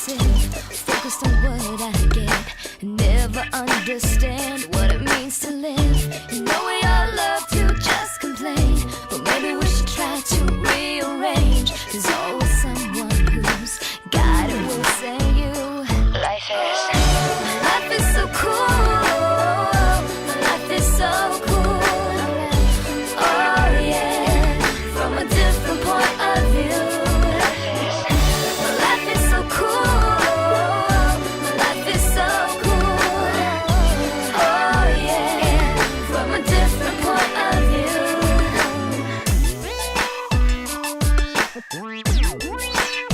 passive, focused on what I get, and never understand what it means to live. You know we all love to just complain, but maybe we should try to rearrange. There's always someone who's got it, will say you. Life is so cool. Life is so cool. Oh yeah, from a different point of view. Life is so cool. Life is so cool. Oh yeah, from a different point of view.